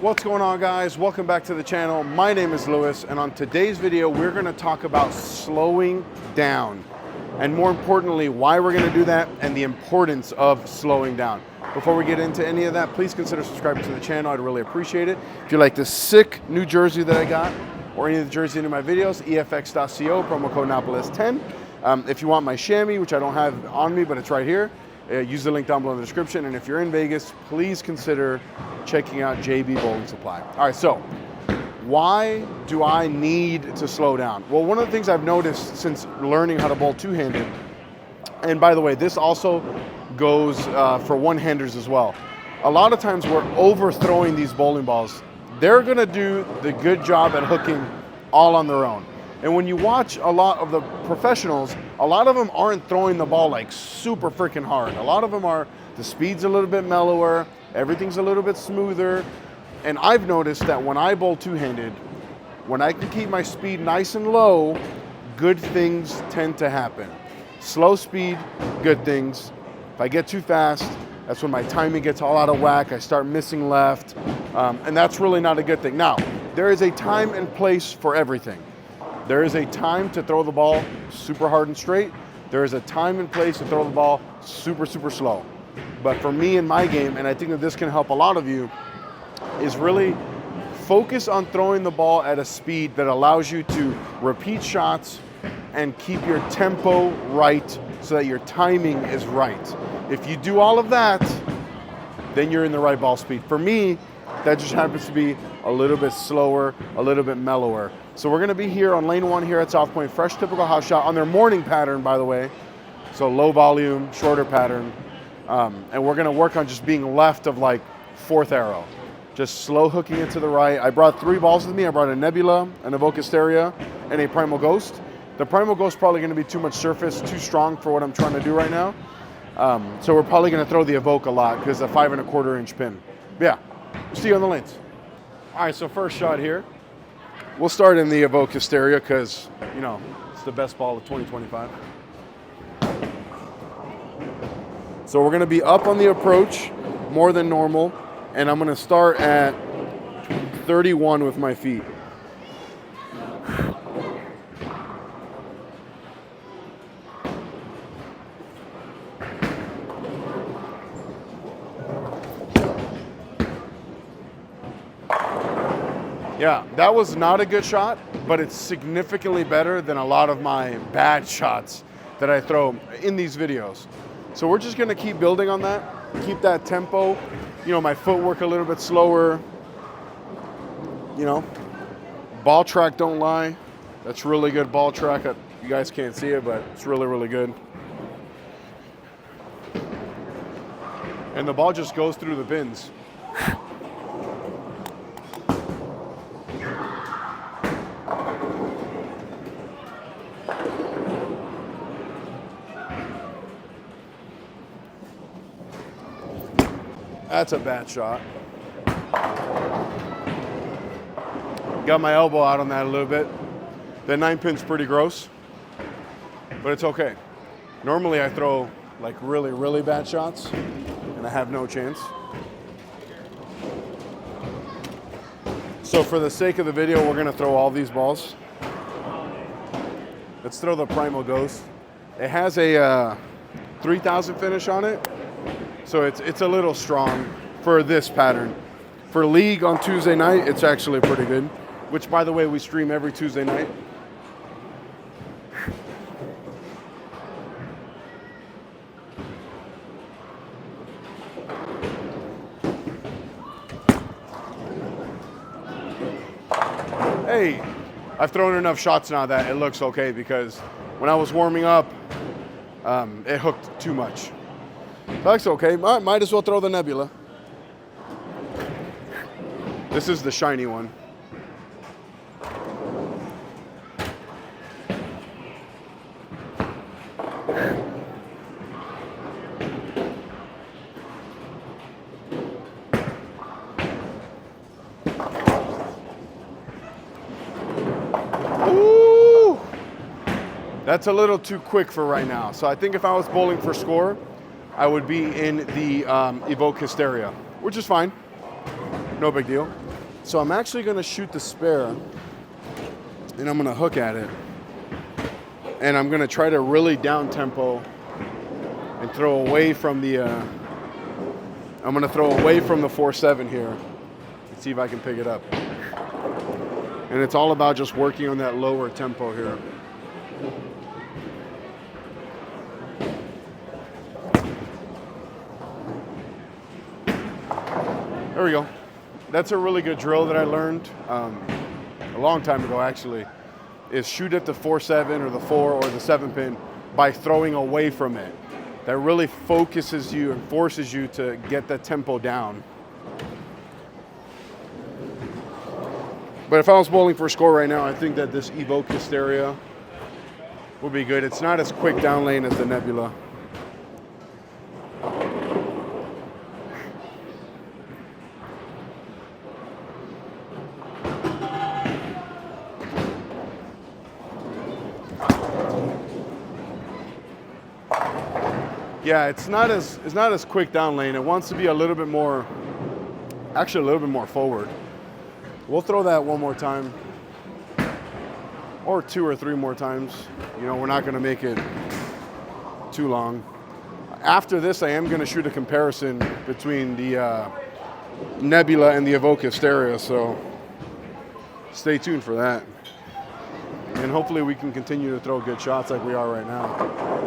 What's going on, guys? Welcome back to the channel. My name is Lewis, and on today's video we're going to talk about slowing down, and more importantly why we're going to do that and the importance of slowing down. Before we get into any of that, please consider subscribing to the channel. I'd really appreciate it. If you like the sick new jersey that I got or any of the jerseys in my videos, efx.co, promo code Napoles10. If you want my chamois, which I don't have on me but it's right here, use the link down below in the description. And if you're in Vegas, please consider checking out JB Bowling Supply. All right, so why do I need to slow down? Well, one of the things I've noticed since learning how to bowl two-handed, and by the way, this also goes for one-handers as well. A lot of times we're overthrowing these bowling balls. They're gonna do the good job at hooking all on their own. And when you watch a lot of the professionals, a lot of them aren't throwing the ball like super freaking hard. A lot of them are, the speed's a little bit mellower, everything's a little bit smoother. And I've noticed that when I bowl two-handed, when I can keep my speed nice and low, good things tend to happen. Slow speed, good things. If I get too fast, that's when my timing gets all out of whack. I start missing left, and that's really not a good thing. Now, there is a time and place for everything. There is a time to throw the ball super hard and straight. There is a time and place to throw the ball super, super slow. But for me in my game, and I think that this can help a lot of you, is really focus on throwing the ball at a speed that allows you to repeat shots and keep your tempo right so that your timing is right. If you do all of that, then you're in the right ball speed. For me, that just happens to be a little bit slower, a little bit mellower. So we're gonna be here on lane 1 here at South Point, fresh typical house shot on their morning pattern, by the way. So low volume, shorter pattern. And we're gonna work on just being left of like 4th arrow. Just slow hooking it to the right. I brought 3 balls with me. I brought a Nebula, an Evoke Hysteria, and a Primal Ghost. The Primal Ghost is probably gonna be too much surface, too strong for what I'm trying to do right now. So we're probably gonna throw the Evoke a lot because a 5 1/4 inch pin. But yeah, see you on the lanes. All right, so first shot here. We'll start in the Evoke Hysteria because, you know, it's the best ball of 2025. So we're gonna be up on the approach more than normal, and I'm gonna start at 31 with my feet. Yeah, that was not a good shot, but it's significantly better than a lot of my bad shots that I throw in these videos. So we're just gonna keep building on that, keep that tempo, you know, my footwork a little bit slower, you know. Ball track, don't lie. That's really good ball track. You guys can't see it, but it's really, really good. And the ball just goes through the bins. That's a bad shot. Got my elbow out on that a little bit. The 9-pin's pretty gross, but it's okay. Normally I throw like really, really bad shots and I have no chance. So for the sake of the video, we're gonna throw all these balls. Let's throw the Primal Ghost. It has a 3000 finish on it. So it's a little strong for this pattern. For league on Tuesday night, it's actually pretty good, which by the way, we stream every Tuesday night. Hey, I've thrown enough shots now that it looks okay because when I was warming up, it hooked too much. That's okay, might as well throw the Nebula. This is the shiny one. Ooh, that's a little too quick for right now. So I think if I was bowling for score, I would be in the Evoke Hysteria, which is fine. No big deal. So I'm actually gonna shoot the spare and I'm gonna hook at it. And I'm gonna try to really down tempo and throw away from the, I'm gonna throw away from the 4.7 here and see if I can pick it up. And it's all about just working on that lower tempo here. There we go. That's a really good drill that I learned a long time ago actually, is shoot at the 4.7 or the 4 or the 7 pin by throwing away from it. That really focuses you and forces you to get the tempo down. But if I was bowling for a score right now, I think that this Evoke Hysteria would be good. It's not as quick down lane as the Nebula. Yeah, it's not as quick down lane. It wants to be a little bit more, actually a little bit more forward. We'll throw that one more time, or 2 or 3 more times. You know, we're not gonna make it too long. After this, I am gonna shoot a comparison between the Nebula and the Evoke Hysteria, so stay tuned for that. And hopefully we can continue to throw good shots like we are right now.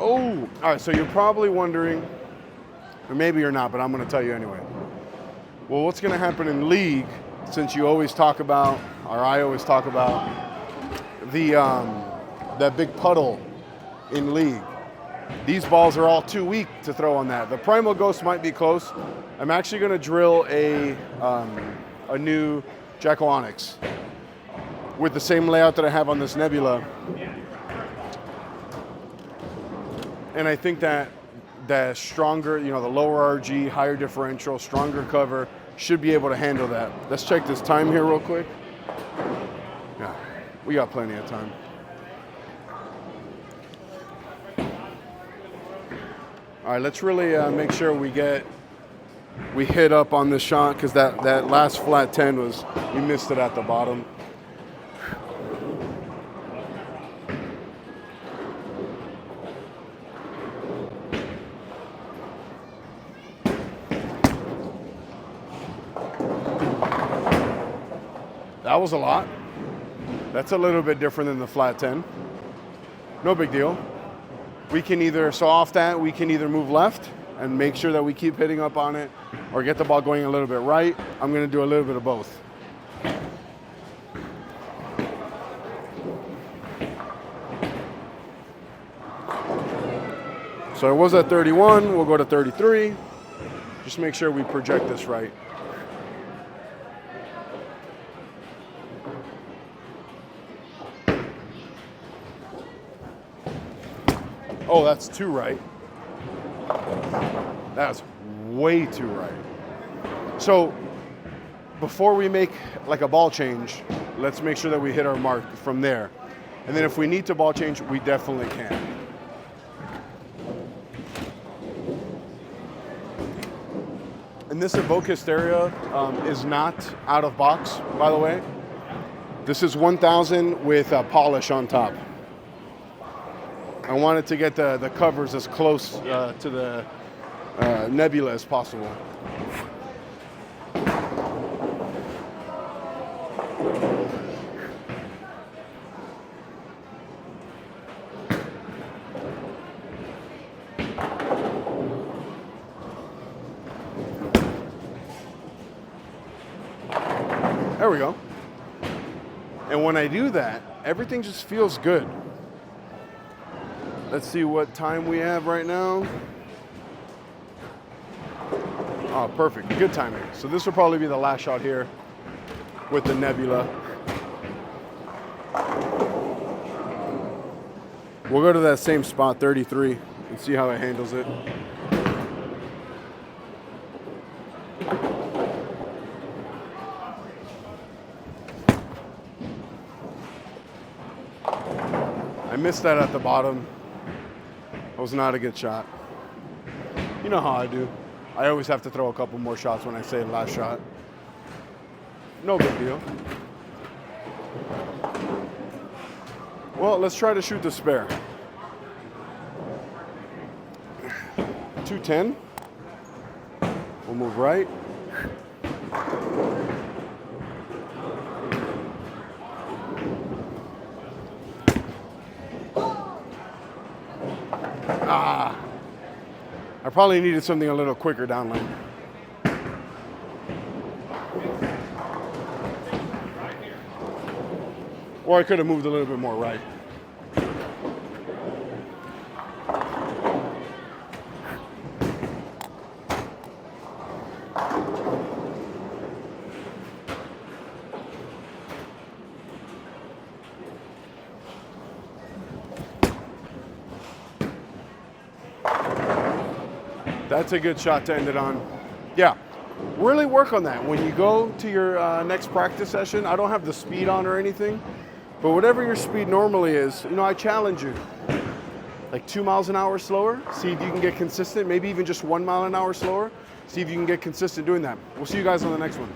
Oh, all right, so you're probably wondering, or maybe you're not, but I'm gonna tell you anyway. Well, what's gonna happen in league, since you always talk about, or I always talk about, that big puddle in league. These balls are all too weak to throw on that. The Primal Ghost might be close. I'm actually gonna drill a new Jacko Onyx with the same layout that I have on this Nebula. And I think that the stronger, you know, the lower RG, higher differential, stronger cover should be able to handle that. Let's check this time here real quick. Yeah, we got plenty of time. All right, let's really make sure we hit up on this shot, because that last flat 10 we missed it at the bottom. That was a lot. That's a little bit different than the flat 10. No big deal. We can either, so off that, we can either move left and make sure that we keep hitting up on it, or get the ball going a little bit right. I'm gonna do a little bit of both. So it was at 31, we'll go to 33. Just make sure we project this right. Oh, that's too right. That's way too right. So before we make like a ball change, let's make sure that we hit our mark from there. And then if we need to ball change, we definitely can. And this Evoke Hysteria is not out of box, by the way. This is 1000 with a polish on top. I wanted to get the covers as close to the Nebula as possible. There we go. And when I do that, everything just feels good. Let's see what time we have right now. Oh, perfect, good timing. So this will probably be the last shot here with the Nebula. We'll go to that same spot, 33, and see how it handles it. I missed that at the bottom. That was not a good shot. You know how I do. I always have to throw a couple more shots when I say last shot. No big deal. Well, let's try to shoot the spare. 210. We'll move right. I probably needed something a little quicker downline. Or I could have moved a little bit more right. That's a good shot to end it on. Yeah, really work on that. When you go to your next practice session, I don't have the speed on or anything, but whatever your speed normally is, you know, I challenge you. Like 2 miles an hour slower, see if you can get consistent, maybe even just 1 mile an hour slower, see if you can get consistent doing that. We'll see you guys on the next one.